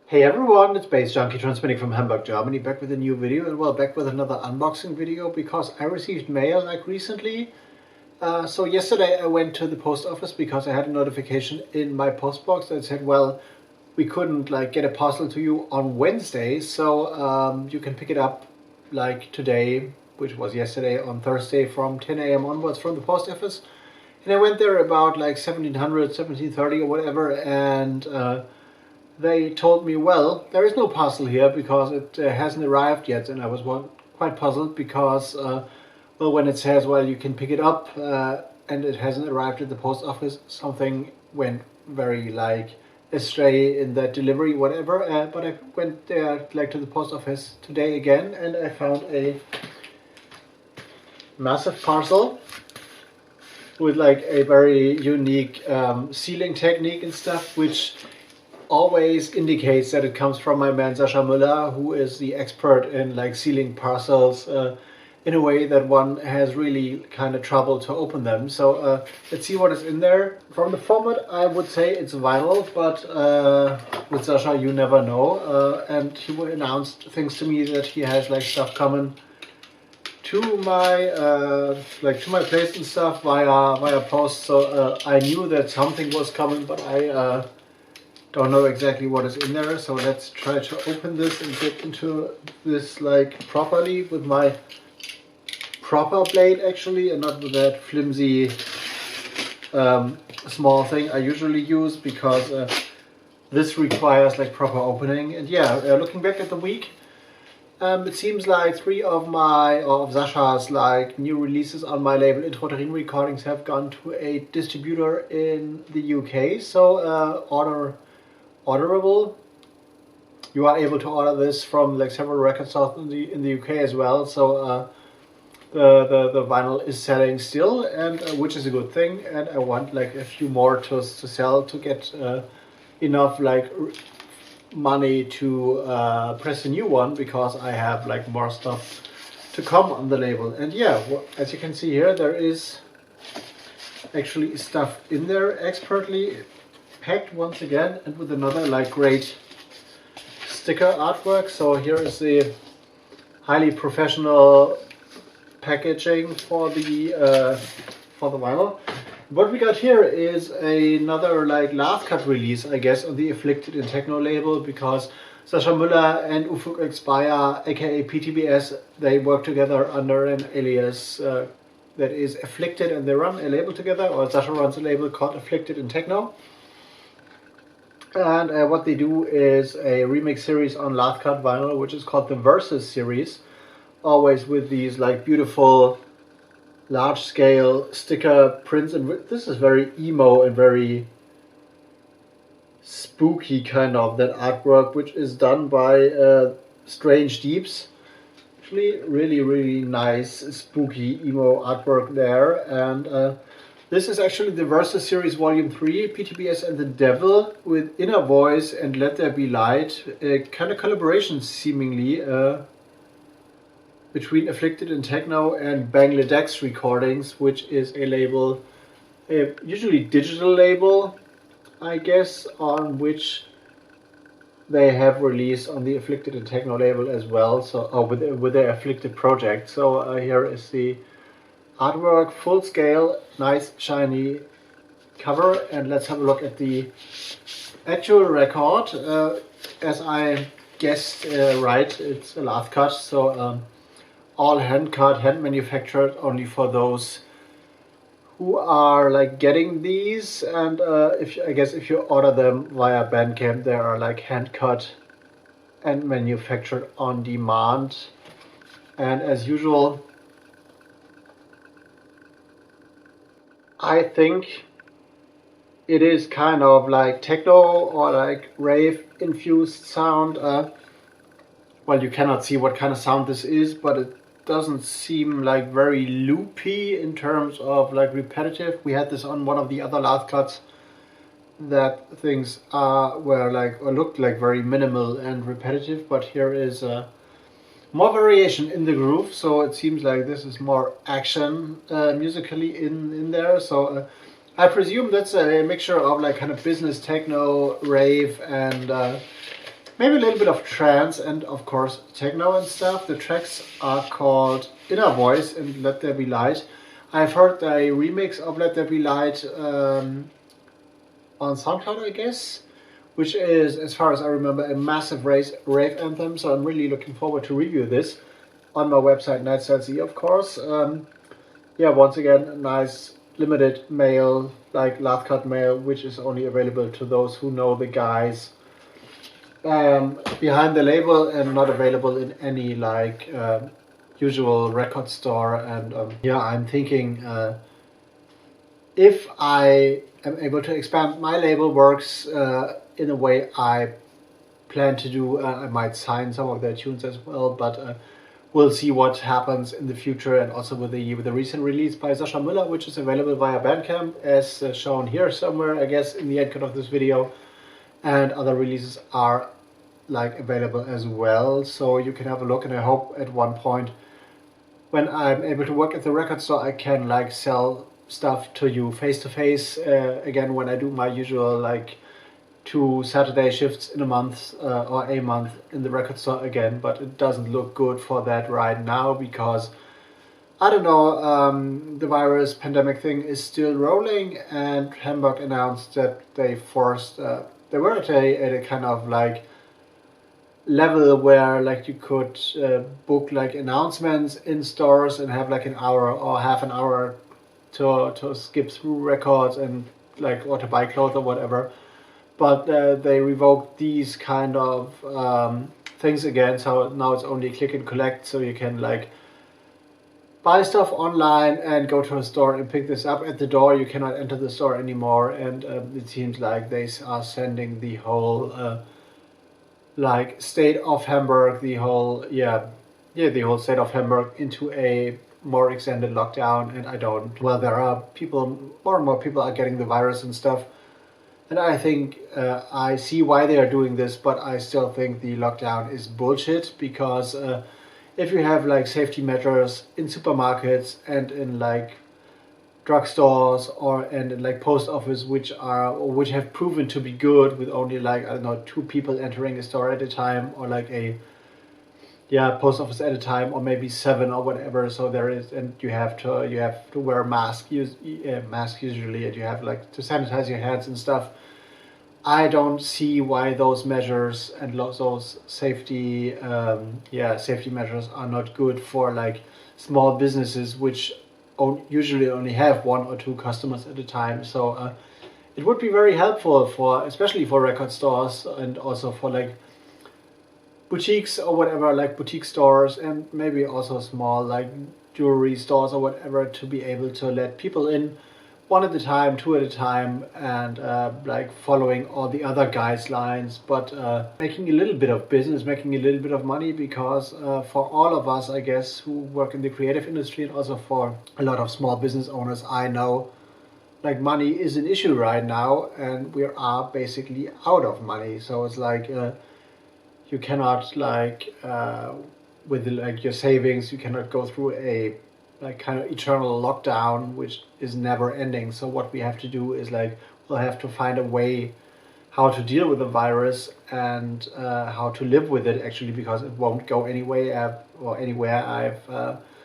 Hey everyone, it's baze.djunkiii transmitting from Hamburg, Germany, back with a new video, and well, back with another unboxing video because I received mail like recently. So yesterday I went to the post office because I had a notification in my postbox that said, well, we couldn't like get a parcel to you on Wednesday, so you can pick it up like today, which was yesterday, on Thursday from 10 a.m. onwards from the post office. And I went there about like 1700, 1730 or whatever, and they told me, well, there is no parcel here because it hasn't arrived yet. And I was quite puzzled because, well, when it says, well, you can pick it up and it hasn't arrived at the post office, something went very like astray in that delivery, whatever. But I went there like to the post office today again, and I found a massive parcel with like a very unique sealing technique and stuff, which always indicates that it comes from my man Sascha Müller, who is the expert in like sealing parcels in a way that one has really kind of trouble to open them. So let's see what is in there. From the format, I would say it's vinyl, but with Sascha you never know. And he announced things to me that he has like stuff coming to my to my place and stuff via post. So I knew that something was coming, but I don't know exactly what is in there. So let's try to open this and get into this like properly with my proper blade actually, and not with that flimsy small thing I usually use, because this requires like proper opening. And yeah, looking back at the week, it seems like 3 of Sascha's like new releases on my label Intrauterin recordings have gone to a distributor in the UK. So orderable. You are able to order this from like several record stores in the UK as well. So the vinyl is selling still, and which is a good thing. And I want like a few more to sell to get enough like money to press a new one, because I have like more stuff to come on the label. And yeah, as you can see here, there is actually stuff in there, expertly packed once again, and with another like great sticker artwork. So here is the highly professional packaging for the vinyl. What we got here is another like lathe cut release, I guess, on the Afflicted in Techno label, because Sascha Müller and Ufuk Expire, aka p.t.b.s, they work together under an alias that is Afflicted, and they run a label together, or Sascha runs a label called Afflicted in Techno. And what they do is a remix series on lathe cut vinyl, which is called the Versus series, always with these like beautiful large scale sticker prints. And this is very emo and very spooky kind of, that artwork, which is done by Strange Deeps. Actually really nice spooky emo artwork there. And this is actually the Versus Series Volume 3, p.t.b.s and the Devil, with Inner Voice and Let There Be Light, a kind of collaboration seemingly between Afflicted in Techno and Bangladesh Recordings, which is a label, a usually digital label, I guess, on which they have released on the Afflicted in Techno label as well. So with their Afflicted project. So here is the artwork, full scale, nice shiny cover. And let's have a look at the actual record. As I guessed right, it's a lathe cut, so all hand cut, hand manufactured, only for those who are like getting these. And I guess if you order them via BANDCAMP, they are like hand cut and manufactured on demand. And as usual, I think it is kind of like techno or like rave infused sound. Well, you cannot see what kind of sound this is, but it doesn't seem like very loopy in terms of like repetitive. We had this on one of the other lathe cuts, that things were like, or looked like, very minimal and repetitive, but here is more variation in the groove. So it seems like this is more action musically in there. So I presume that's a mixture of like kind of business techno, rave, and maybe a little bit of trance and of course techno and stuff. The tracks are called Inner Voice and Let There Be Light. I've heard a remix of Let There Be Light on SoundCloud, I guess, which is, as far as I remember, a massive rave anthem. So I'm really looking forward to review this on my website, Night.c, of course. Yeah, once again, a nice limited mail, like lathe cut mail, which is only available to those who know the guys behind the label and not available in any like usual record store. And yeah, I'm thinking if I am able to expand my label works in a way I plan to do, I might sign some of their tunes as well, but we'll see what happens in the future. And also with the recent release by Sascha Müller, which is available via BANDCAMP, as shown here somewhere, I guess, in the end cut of this video, and other releases are like available as well, so you can have a look. And I hope at one point when I'm able to work at the record store, I can like sell stuff to you face to face again when I do my usual like 2 Saturday shifts in a month or a month in the record store again. But it doesn't look good for that right now because I don't know, the virus pandemic thing is still rolling, and Hamburg announced that they forced they were at a kind of like level where like you could book like announcements in stores and have like an hour or half an hour to skip through records and like or to buy clothes or whatever. But they revoked these kind of things again, so now it's only click and collect, so you can like buy stuff online and go to a store and pick this up at the door. You cannot enter the store anymore, and it seems like they are sending the whole like state of Hamburg, the whole state of Hamburg into a more extended lockdown. And I don't, well, there are people, more and more people are getting the virus and stuff, and I think I see why they are doing this, but I still think the lockdown is bullshit, because if you have like safety measures in supermarkets and in like drugstores and in like post office, which have proven to be good, with only like, I don't know, 2 people entering a store at a time, or like a post office at a time, or maybe 7 or whatever. So there is, and you have to wear a mask usually, and you have like to sanitize your hands and stuff. I don't see why those measures and those safety measures are not good for like small businesses, which usually only have 1 or 2 customers at a time. So it would be very helpful especially for record stores, and also for like boutiques or whatever, like boutique stores, and maybe also small like jewelry stores or whatever, to be able to let people in 1 at a time, 2 at a time, and like following all the other guidelines, but making a little bit of business, making a little bit of money, because for all of us, I guess, who work in the creative industry, and also for a lot of small business owners, I know like money is an issue right now, and we are basically out of money. So it's like you cannot like with like your savings, you cannot go through a like kind of eternal lockdown, which is never ending. So what we have to do is like, we'll have to find a way how to deal with the virus, and how to live with it, actually, because it won't go anywhere. I've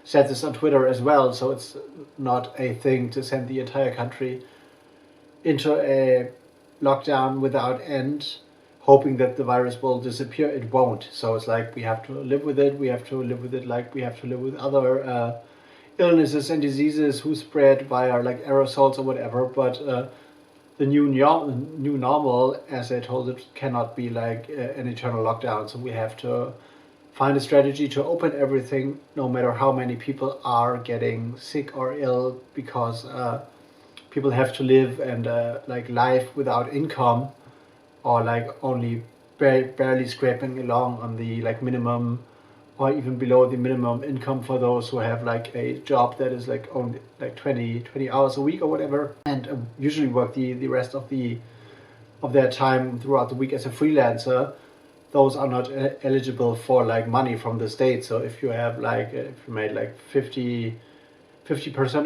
said this on Twitter as well, so it's not a thing to send the entire country into a lockdown without end, hoping that the virus will disappear. It won't. So it's like, we have to live with it. We have to live with it like we have to live with other illnesses and diseases who spread via like aerosols or whatever. But the new normal, as I told it, cannot be like an eternal lockdown. So we have to find a strategy to open everything, no matter how many people are getting sick or ill, because people have to live, and like life without income, or like only barely scraping along on the like minimum, or even below the minimum income, for those who have like a job that is like only like 20 hours a week or whatever, and usually work the rest of their time throughout the week as a freelancer. Those are not eligible for like money from the state. So if you have like, if you made like 50%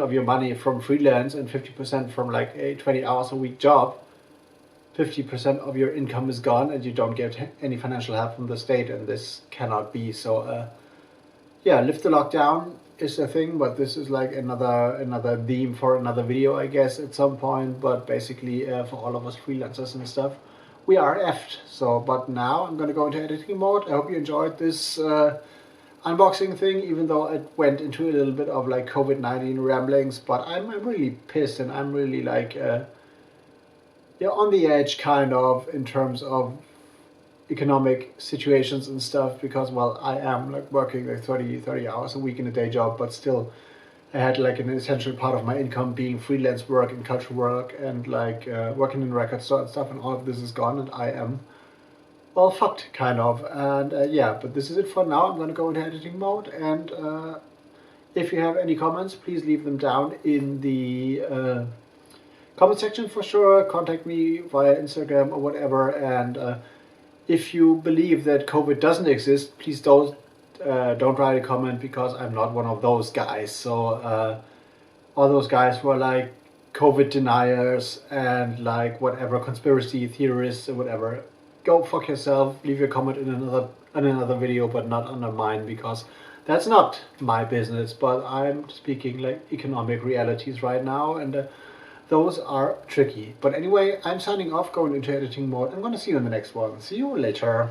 of your money from freelance and 50% from like a 20 hours a week job, 50% of your income is gone and you don't get any financial help from the state, and this cannot be. So yeah, lift the lockdown is a thing, but this is like another theme for another video, I guess, at some point. But basically, for all of us freelancers and stuff, we are effed. So, but now I'm gonna go into editing mode. I hope you enjoyed this unboxing thing, even though it went into a little bit of like COVID-19 ramblings. But I'm really pissed, and I'm really like yeah, on the edge kind of in terms of economic situations and stuff, because well, I am like working like 30 hours a week in a day job, but still I had like an essential part of my income being freelance work and cultural work and like working in a record store and stuff, and all of this is gone, and I am well fucked kind of. And yeah, but this is it for now. I'm gonna go into editing mode, and if you have any comments, please leave them down in the comment section for sure. Contact me via Instagram or whatever, and if you believe that COVID doesn't exist, please don't write a comment, because I'm not one of those guys. So all those guys who are like COVID deniers and like whatever conspiracy theorists or whatever, go fuck yourself. Leave your comment in another video, but not under mine, because that's not my business. But I'm speaking like economic realities right now, and those are tricky. But anyway, I'm signing off, going into editing mode. I'm going to see you in the next one. See you later.